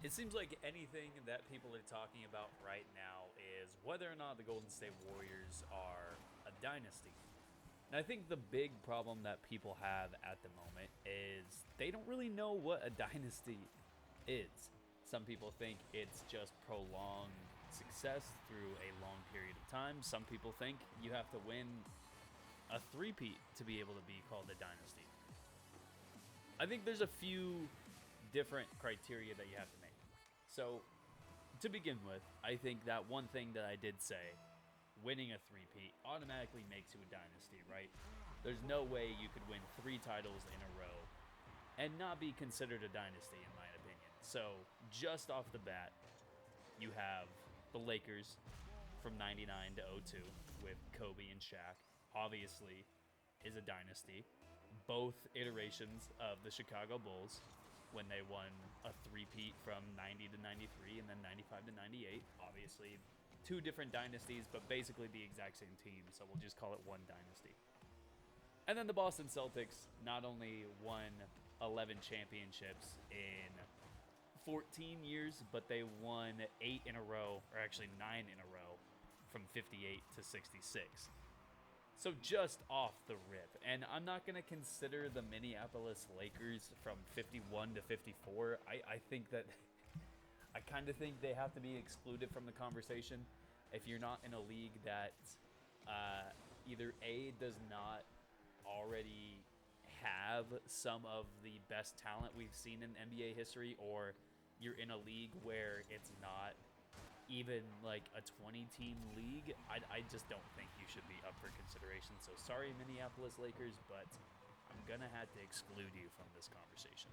It seems like anything that people are talking about right now is whether or not the Golden State Warriors are a dynasty. And I think the big problem that people have at the moment is they don't really know what a dynasty is. Some people think it's just prolonged success through a long period of time. Some people think you have to win a three-peat to be able to be called a dynasty. I think there's a few different criteria that you have to make. So, to begin with, I think that one thing that I did say, winning a three-peat automatically makes you a dynasty, right? There's no way you could win 3 titles in a row and not be considered a dynasty, in my opinion. So, just off the bat, you have the Lakers from 99 to 02 with Kobe and Shaq. Obviously, is a dynasty. Both iterations of the Chicago Bulls when they won a three-peat from 90 to 93 and then 95 to 98. Obviously, 2 different dynasties, but basically the exact same team, so we'll just call it one dynasty. And then the Boston Celtics not only won 11 championships in 14 years, but they won 8 in a row, or actually 9 in a row, from 58 to 66. So just off the rip, and I'm not going to consider the Minneapolis Lakers from 51 to 54. I think that, I kind of think they have to be excluded from the conversation. If you're not in a league that either A, does not already have some of the best talent we've seen in NBA history, or you're in a league where it's not even like a 20-team league, I just don't think you should be up for consideration. So sorry, Minneapolis Lakers, but I'm going to have to exclude you from this conversation.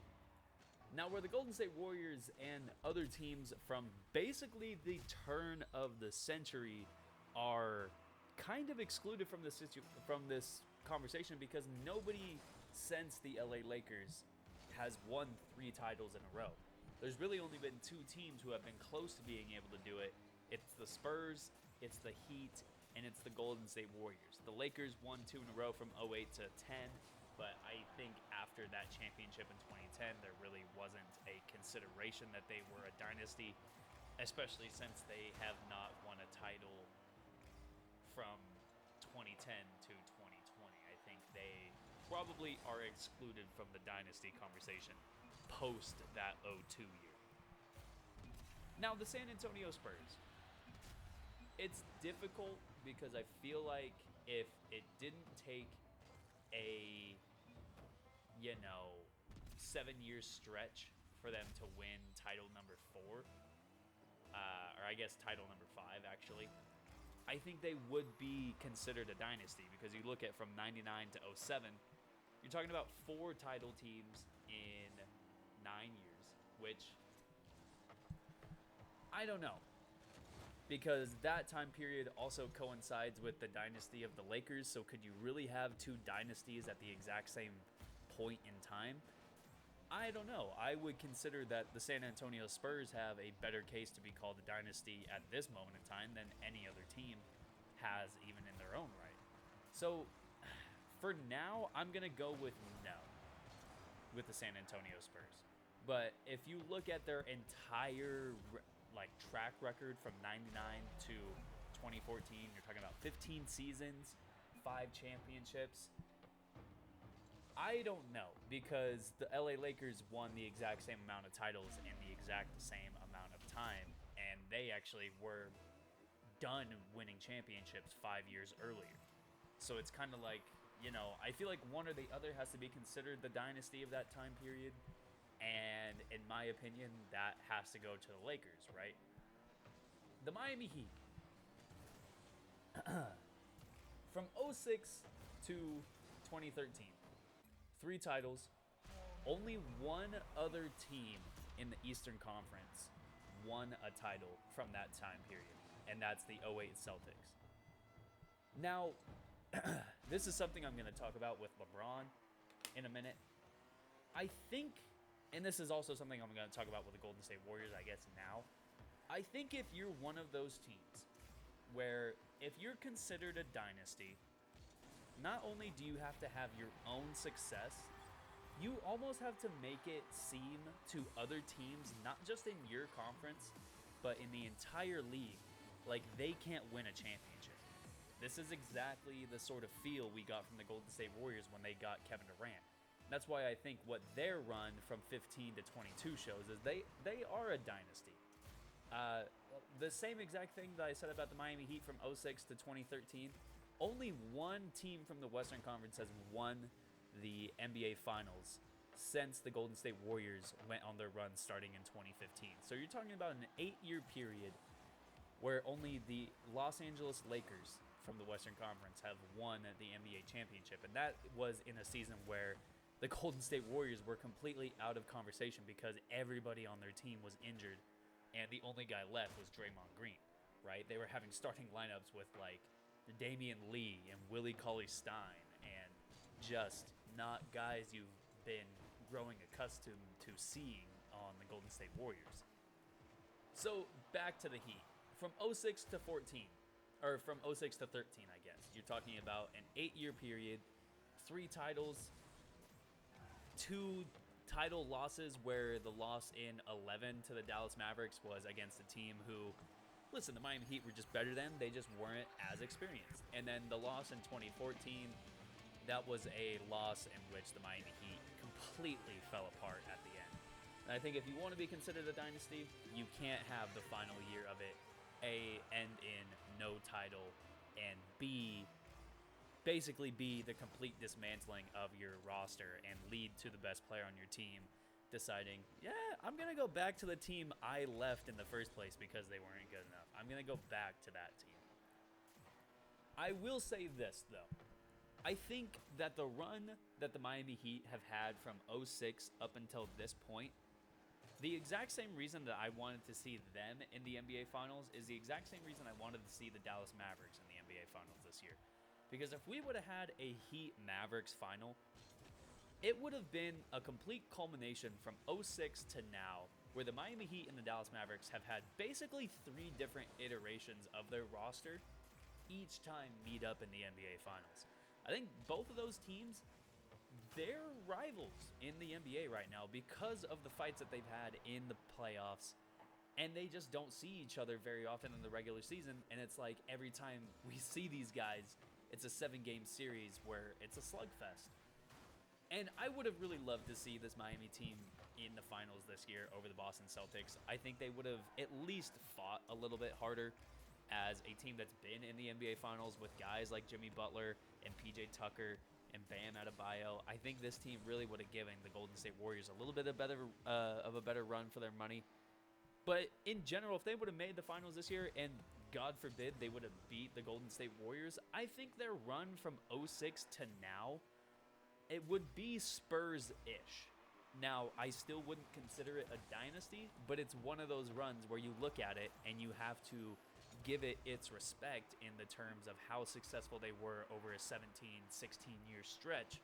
Now, where the Golden State Warriors and other teams from basically the turn of the century are kind of excluded from this conversation because nobody since the LA Lakers has won 3 titles in a row. There's really only been 2 teams who have been close to being able to do it. It's the Spurs, it's the Heat, and it's the Golden State Warriors. The Lakers won 2 in a row from 08 to 10, but I think after that championship in 2010, there really wasn't a consideration that they were a dynasty, especially since they have not won a title from 2010 to 2020. I think they probably are excluded from the dynasty conversation post that 02 year. Now, the San Antonio Spurs. It's difficult because I feel like if it didn't take a, 7-year stretch for them to win title number 4, or I guess title number 5, actually, I think they would be considered a dynasty because you look at from 99 to 07, you're talking about 4 title teams in 9 years, which I don't know, because that time period also coincides with the dynasty of the Lakers. So could you really have 2 dynasties at the exact same point in time? I don't know. I would consider that the San Antonio Spurs have a better case to be called a dynasty at this moment in time than any other team has, even in their own right. So for now, I'm going to go with no with the San Antonio Spurs. But if you look at their entire track record from 99 to 2014, you're talking about 15 seasons, 5 championships. I don't know, because the LA Lakers won the exact same amount of titles in the exact same amount of time, and they actually were done winning championships 5 years earlier. So it's kind of like, I feel like one or the other has to be considered the dynasty of that time period. And in my opinion, that has to go to the Lakers, right? The Miami Heat. From 06 to 2013, 3 titles. Only one other team in the Eastern Conference won a title from that time period, and that's the 08 Celtics. Now, this is something I'm going to talk about with LeBron in a minute. I think, and this is also something I'm going to talk about with the Golden State Warriors, I guess, now. I think if you're one of those teams where if you're considered a dynasty, not only do you have to have your own success, you almost have to make it seem to other teams, not just in your conference, but in the entire league, like they can't win a championship. This is exactly the sort of feel we got from the Golden State Warriors when they got Kevin Durant. That's why I think what their run from 15 to 22 shows is they are a dynasty. The same exact thing that I said about the Miami Heat from 06 to 2013. Only one team from the Western Conference has won the NBA Finals since the Golden State Warriors went on their run starting in 2015. So you're talking about an 8-year period where only the Los Angeles Lakers from the Western Conference have won the NBA championship. And that was in a season where the Golden State Warriors were completely out of conversation because everybody on their team was injured and the only guy left was Draymond Green, right? They were having starting lineups with like Damian Lee and Willie Cauley-Stein and just not guys you've been growing accustomed to seeing on the Golden State Warriors. So back to the Heat. From 06 to 14, or from 06 to 13, I guess. You're talking about an 8-year period, 3 titles, 2 title losses where the loss in 11 to the Dallas Mavericks was against a team who, listen, the Miami Heat were just better than, they just weren't as experienced. And then the loss in 2014, that was a loss in which the Miami Heat completely fell apart at the end. And I think if you want to be considered a dynasty, you can't have the final year of it, A, end in no title, and B, basically be the complete dismantling of your roster and lead to the best player on your team deciding, yeah, I'm going to go back to the team I left in the first place because they weren't good enough. I'm going to go back to that team. I will say this, though. I think that the run that the Miami Heat have had from 06 up until this point, the exact same reason that I wanted to see them in the NBA Finals is the exact same reason I wanted to see the Dallas Mavericks in the NBA Finals this year. Because if we would have had a Heat Mavericks final, it would have been a complete culmination from 06 to now, where the Miami Heat and the Dallas Mavericks have had basically 3 different iterations of their roster each time meet up in the NBA Finals. I think both of those teams, they're rivals in the NBA right now because of the fights that they've had in the playoffs, and they just don't see each other very often in the regular season, and it's like every time we see these guys, it's a 7-game series where it's a slugfest. And I would have really loved to see this Miami team in the finals this year over the Boston Celtics. I think they would have at least fought a little bit harder as a team that's been in the NBA Finals with guys like Jimmy Butler and PJ Tucker and Bam Adebayo. I think this team really would have given the Golden State Warriors a little bit of a better run for their money. But in general, if they would have made the finals this year, and God forbid they would have beat the Golden State Warriors, I think their run from 06 to now, it would be Spurs-ish. Now, I still wouldn't consider it a dynasty, but it's one of those runs where you look at it and you have to give it its respect in the terms of how successful they were over a 17, 16-year stretch,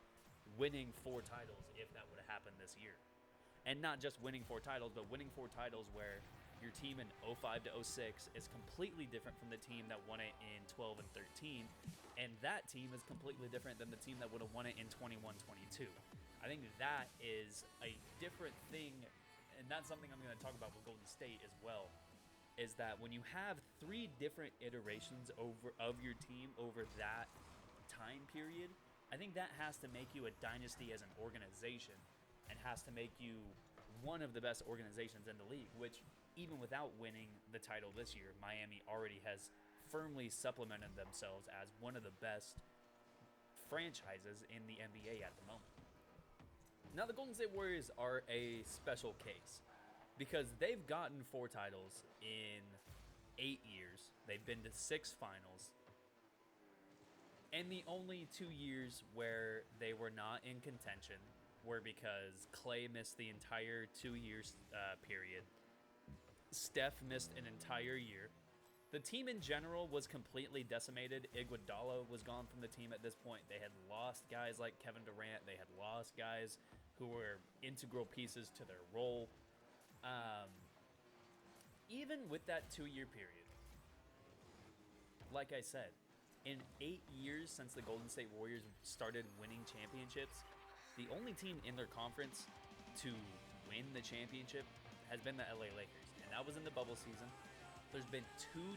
winning 4 titles if that would have happened this year. And not just winning 4 titles, but winning 4 titles where your team in 05 to 06 is completely different from the team that won it in 12 and 13, and that team is completely different than the team that would have won it in 21-22. I think that is a different thing, and that's something I'm going to talk about with Golden State as well, is that when you have 3 different iterations of your team over that time period, I think that has to make you a dynasty as an organization and has to make you one of the best organizations in the league, which even without winning the title this year, Miami already has firmly supplemented themselves as one of the best franchises in the NBA at the moment. Now, the Golden State Warriors are a special case because they've gotten 4 titles in 8 years. They've been to 6 finals. And the only 2 years where they were not in contention were because Clay missed the entire 2 years period. Steph missed an entire year. The team in general was completely decimated. Iguodala was gone from the team at this point. They had lost guys like Kevin Durant. They had lost guys who were integral pieces to their role. Even with that 2-year period, like I said, in 8 years since the Golden State Warriors started winning championships, The only team in their conference to win the championship has been the LA Lakers, and that was in the bubble season. There's been two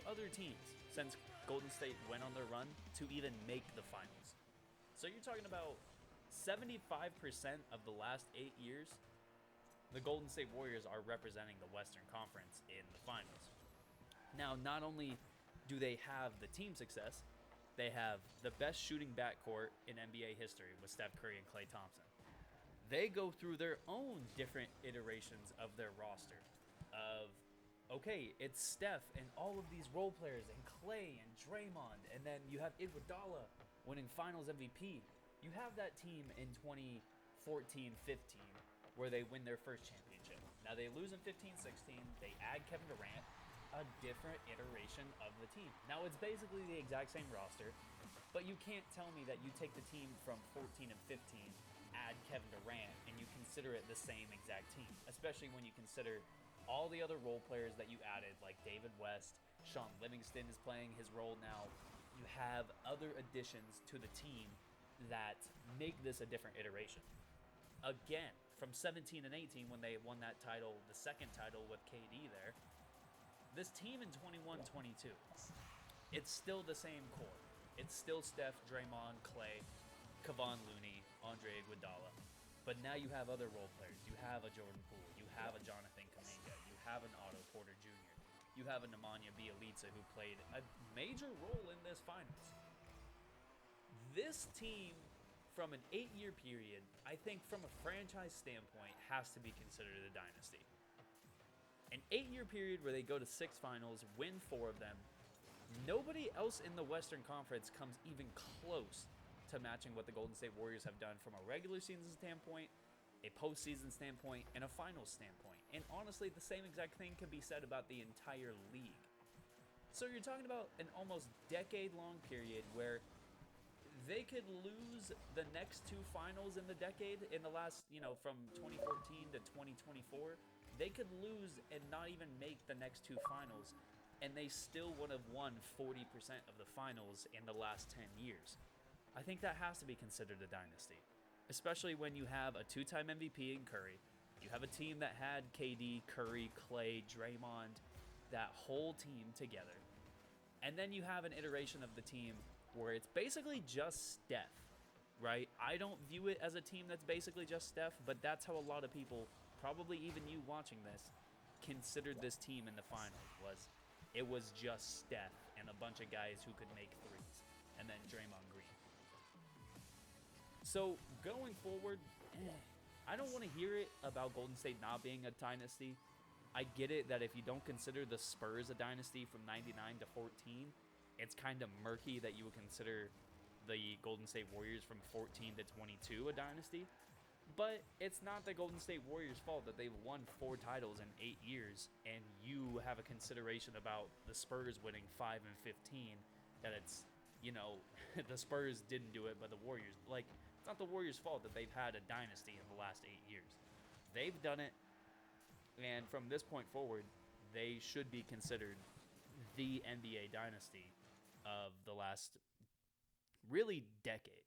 other teams since Golden State went on their run to even make the finals. So you're talking about 75% of the last 8 years, the Golden State Warriors are representing the Western Conference in the finals. Now, not only do they have the team success, they have the best shooting backcourt in NBA history with Steph Curry and Klay Thompson. They go through their own different iterations of their roster of, okay, it's Steph and all of these role players and Klay and Draymond, and then you have Iguodala winning Finals MVP. You have that team in 2014-15 where they win their first championship. Now they lose in 15-16. They add Kevin Durant, a different iteration of the team. Now it's basically the exact same roster, but you can't tell me that you take the team from 14 and 15, add Kevin Durant, and you consider it the same exact team, especially when you consider all the other role players that you added, like David West, Sean Livingston is playing his role now. You have other additions to the team that make this a different iteration. Again, from 17 and 18 when they won that title, the second title with KD there, this team in 21-22, it's still the same core. It's still Steph, Draymond, Klay, Kevon Looney, Andre Iguodala. But now you have other role players. You have a Jordan Poole. You have a Jonathan Kuminga. You have an Otto Porter Jr. You have a Nemanja Bjelica who played a major role in this finals. This team, from an 8-year period, I think from a franchise standpoint, has to be considered a dynasty. An 8-year period where they go to 6 finals, win 4 of them. Nobody else in the Western Conference comes even close to matching what the Golden State Warriors have done from a regular season standpoint, a postseason standpoint, and a finals standpoint. And honestly, the same exact thing can be said about the entire league. So you're talking about an almost decade-long period where they could lose the next 2 finals in the decade, in the last, from 2014 to 2024. They could lose and not even make the next 2 finals, and they still would have won 40% of the finals in the last 10 years. I think that has to be considered a dynasty, especially when you have a 2-time MVP in Curry. You have a team that had KD, Curry, Klay, Draymond, that whole team together. And then you have an iteration of the team where it's basically just Steph, right? I don't view it as a team that's basically just Steph, but that's how a lot of people, probably even you watching this, considered this team in the finals. It was just Steph and a bunch of guys who could make threes, and then Draymond Green. So going forward, I don't want to hear it about Golden State not being a dynasty. I get it that if you don't consider the Spurs a dynasty from 99 to 14, it's kind of murky that you would consider the Golden State Warriors from 14 to 22 a dynasty. But it's not the Golden State Warriors' fault that they've won 4 titles in 8 years, and you have a consideration about the Spurs winning 5 and 15, that it's, the Spurs didn't do it, but the Warriors. It's not the Warriors' fault that they've had a dynasty in the last 8 years. They've done it, and from this point forward, they should be considered the NBA dynasty of the last, really, decade.